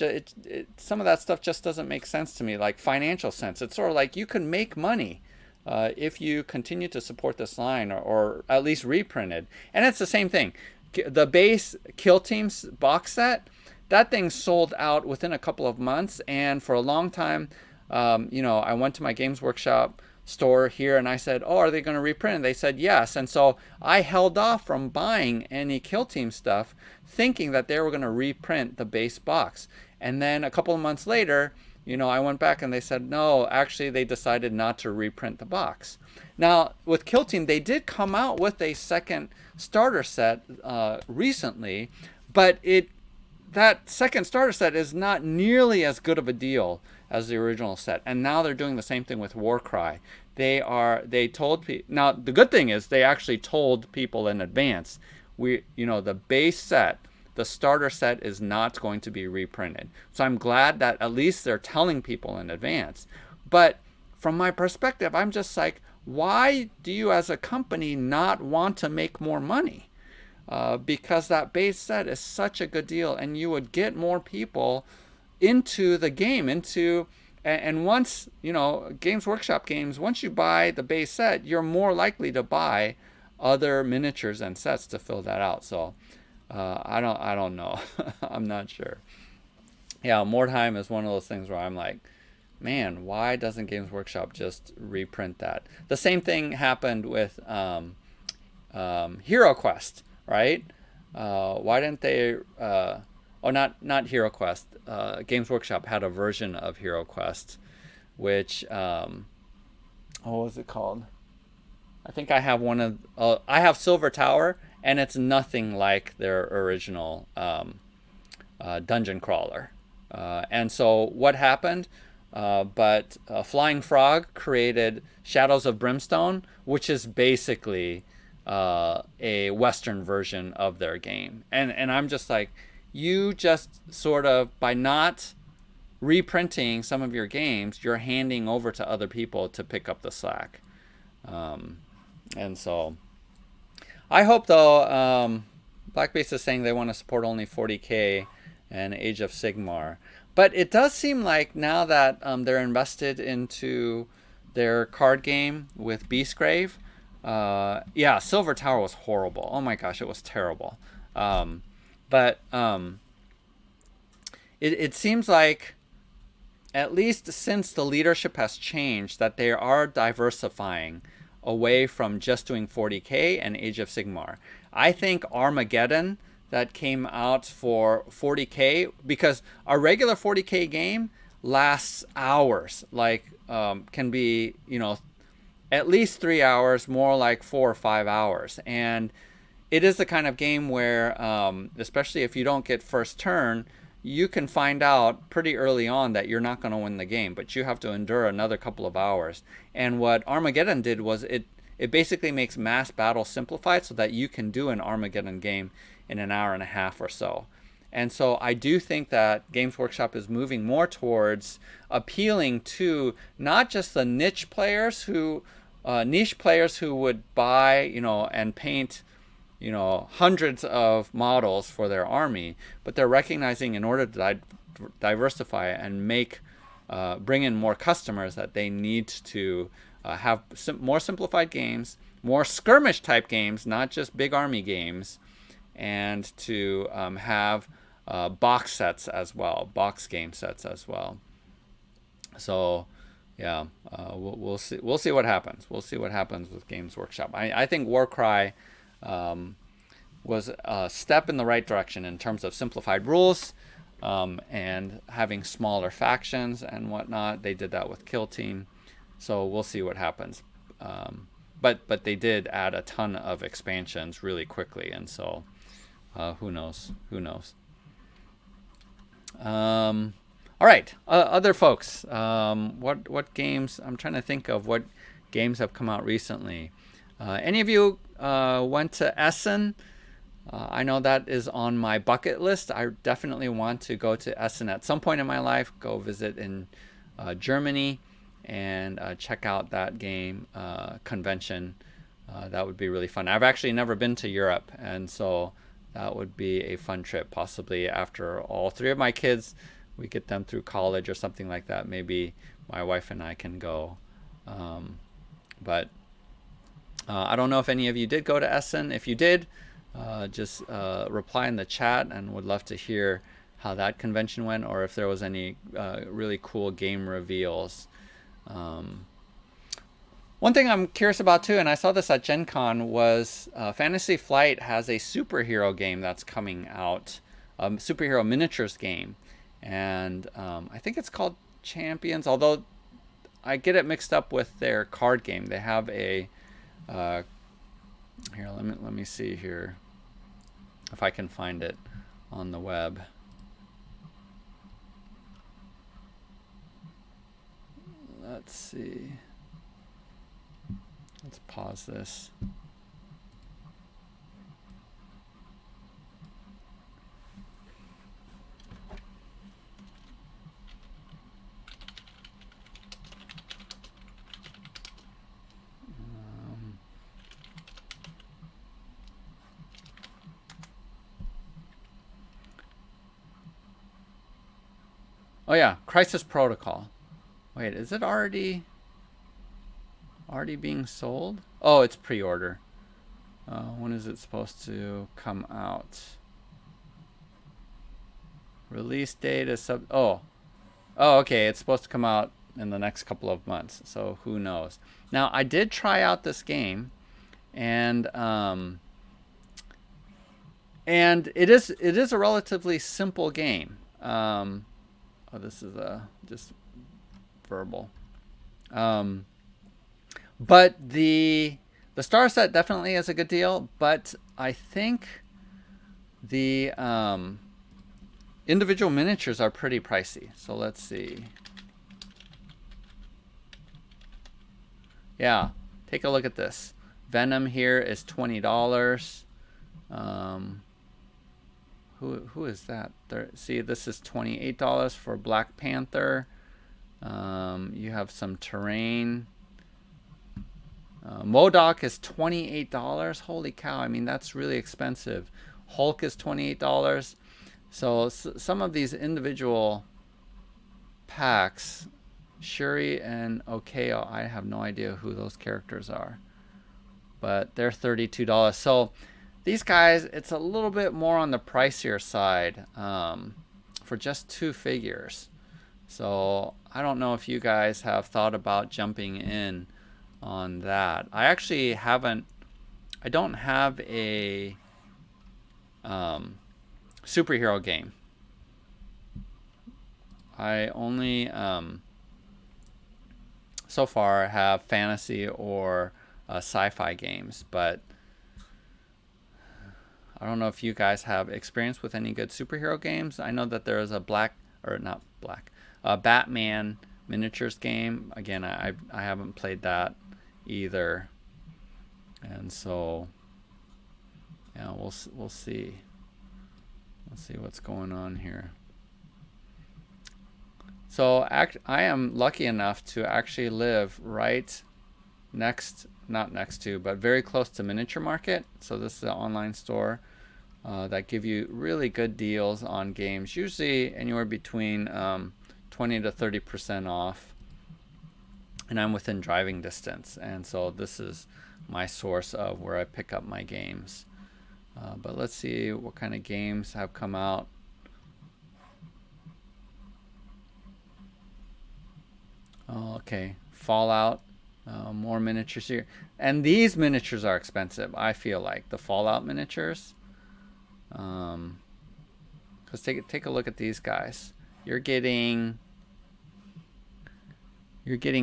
Speaker 1: some of that stuff just doesn't make sense to me, like financial sense. It's sort of like you can make money if you continue to support this line, or at least reprinted. And it's the same thing. The base Kill Teams box set, that thing sold out within a couple of months. And for a long time, I went to my Games Workshop store here, and I said, oh, are they going to reprint it? They said yes. And so I held off from buying any Kill Team stuff, thinking that they were going to reprint the base box. And then a couple of months later, I went back and they said, no, actually they decided not to reprint the box. Now, with Kill Team, they did come out with a second starter set recently, but that second starter set is not nearly as good of a deal as the original set. And now they're doing the same thing with Warcry. They told people. Now, the good thing is they actually told people in advance, the base set, the starter set is not going to be reprinted. So I'm glad that at least they're telling people in advance. But from my perspective, I'm just like, why do you as a company not want to make more money? Because that base set is such a good deal, and you would get more people into the game, and once, Games Workshop games, once you buy the base set, you're more likely to buy other miniatures and sets to fill that out. So I don't know. I'm not sure. Yeah, Mordheim is one of those things where I'm like, man, why doesn't Games Workshop just reprint that? The same thing happened with Hero Quest, right? Why didn't they? Not Hero Quest. Games Workshop had a version of Hero Quest, which what was it called? I think I have one of. I have Silver Tower, and it's nothing like their original dungeon crawler. And so what happened? But Flying Frog created Shadows of Brimstone, which is basically a Western version of their game. And I'm just like, you just sort of, by not reprinting some of your games, you're handing over to other people to pick up the slack. And so I hope, though, Blackbeast is saying they want to support only 40K and Age of Sigmar. But it does seem like now that they're invested into their card game with Beastgrave, Silver Tower was horrible. Oh my gosh, it was terrible. But it seems like, at least since the leadership has changed, that they are diversifying away from just doing 40K and Age of Sigmar. I think Armageddon, that came out for 40K, because a regular 40K game lasts hours, can be, at least 3 hours, more like 4 or 5 hours. And it is the kind of game where, especially if you don't get first turn, you can find out pretty early on that you're not going to win the game, but you have to endure another couple of hours. And what Armageddon did was it basically makes mass battle simplified so that you can do an Armageddon game in an hour and a half or so. And so I do think that Games Workshop is moving more towards appealing to not just the niche players who would buy, and paint, hundreds of models for their army, but they're recognizing, in order to diversify and bring in more customers, that they need to have more simplified games, more skirmish type games, not just big army games, and to have box sets as well, box game sets as well. So, yeah, we'll see. We'll see what happens. We'll see what happens with Games Workshop. I think Warcry was a step in the right direction in terms of simplified rules and having smaller factions and whatnot. They did that with Kill Team, so we'll see what happens. But they did add a ton of expansions really quickly, and so. Who knows? All right, other folks. What games? I'm trying to think of what games have come out recently. Any of you went to Essen? I know that is on my bucket list. I definitely want to go to Essen at some point in my life. Go visit in Germany and check out that game convention. That would be really fun. I've actually never been to Europe, and so that would be a fun trip. Possibly after all 3 of my kids, we get them through college or something like that. Maybe my wife and I can go. But I don't know if any of you did go to Essen. If you did, just reply in the chat, and would love to hear how that convention went, or if there was any really cool game reveals. One thing I'm curious about too, and I saw this at Gen Con, was Fantasy Flight has a superhero game that's coming out, superhero miniatures game, and I think it's called Champions. Although I get it mixed up with their card game. They have a here. Let me see here if I can find it on the web. Let's see. Let's pause this. Oh yeah, Crisis Protocol. Wait, is it already being sold? Oh, it's pre-order. When is it supposed to come out? Release date is oh, okay. It's supposed to come out in the next couple of months. So who knows? Now I did try out this game, and it is a relatively simple game. Oh, this is just verbal. But the star set definitely is a good deal, but I think the individual miniatures are pretty pricey. So let's see. Yeah, take a look at this. Venom here is $20. Who is that? See, this is $28 for Black Panther. You have some terrain. MODOK is $28. Holy cow! I mean, that's really expensive. Hulk is $28. So some of these individual packs, Shuri and Okeo, I have no idea who those characters are, but they're $32. So these guys, it's a little bit more on the pricier side for just 2 figures. So I don't know if you guys have thought about jumping in on that. I actually haven't. I don't have a superhero game. I only so far have fantasy or sci-fi games, but I don't know if you guys have experience with any good superhero games. I know that there is a Batman miniatures game. Again, I haven't played that either, and so yeah, we'll see. Let's see what's going on here. So I am lucky enough to actually live right not next to, but very close to Miniature Market. So this is an online store that give you really good deals on games, usually anywhere between 20 to 30% off. And I'm within driving distance, and so this is my source of where I pick up my games. But let's see what kind of games have come out. Oh, okay, Fallout, more miniatures here, and these miniatures are expensive. I feel like the Fallout miniatures, because take a look at these guys. You're getting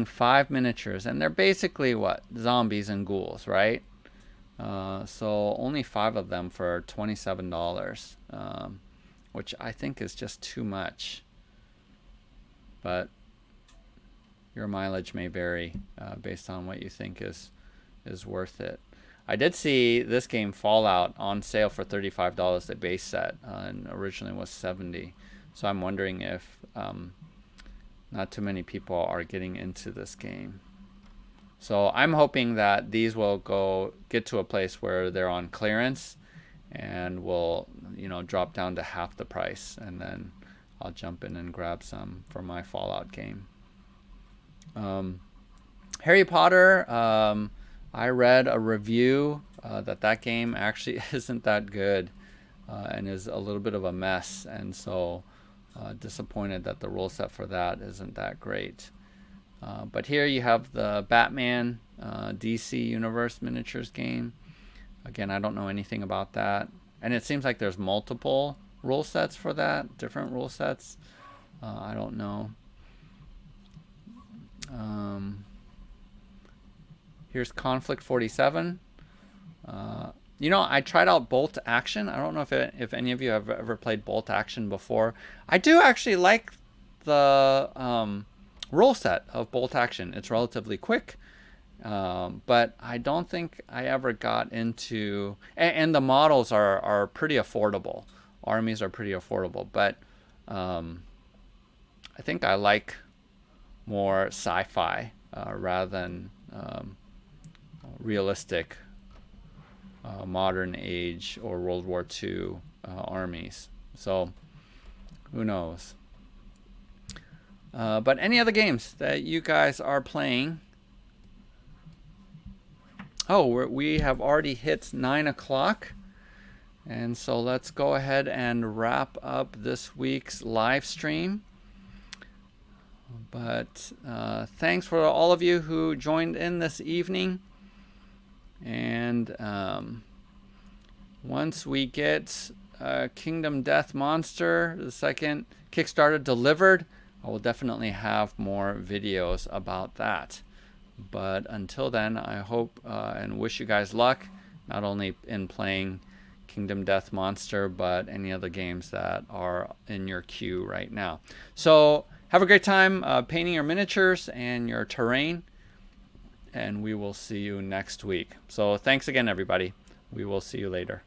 Speaker 1: 5 miniatures, and they're basically what, zombies and ghouls, right? So only 5 of them for $27, which I think is just too much. But your mileage may vary based on what you think is worth it. I did see this game Fallout on sale for $35, the base set, and originally was $70. So I'm wondering if not too many people are getting into this game. So I'm hoping that these will get to a place where they're on clearance and will, drop down to half the price, and then I'll jump in and grab some for my Fallout game. Harry Potter, I read a review that game actually isn't that good and is a little bit of a mess, and so disappointed that the rule set for that isn't that great. But here you have the Batman DC Universe Miniatures game. Again, I don't know anything about that. And it seems like there's multiple rule sets for that, different rule sets. I don't know. Here's Conflict 47. You know, I tried out Bolt Action. I don't know if any of you have ever played Bolt Action before. I do actually like the rule set of Bolt Action. It's relatively quick, but I don't think I ever got into... And the models are pretty affordable. Armies are pretty affordable, but I think I like more sci-fi rather than realistic modern age or World War II armies. So who knows? But any other games that you guys are playing? Oh, we have already hit 9 o'clock. And so let's go ahead and wrap up this week's live stream. But thanks for all of you who joined in this evening. And once we get Kingdom Death Monster, the second Kickstarter delivered, I will definitely have more videos about that. But until then, I hope and wish you guys luck, not only in playing Kingdom Death Monster, but any other games that are in your queue right now. So have a great time painting your miniatures and your terrain, and we will see you next week. So thanks again, everybody. We will see you later.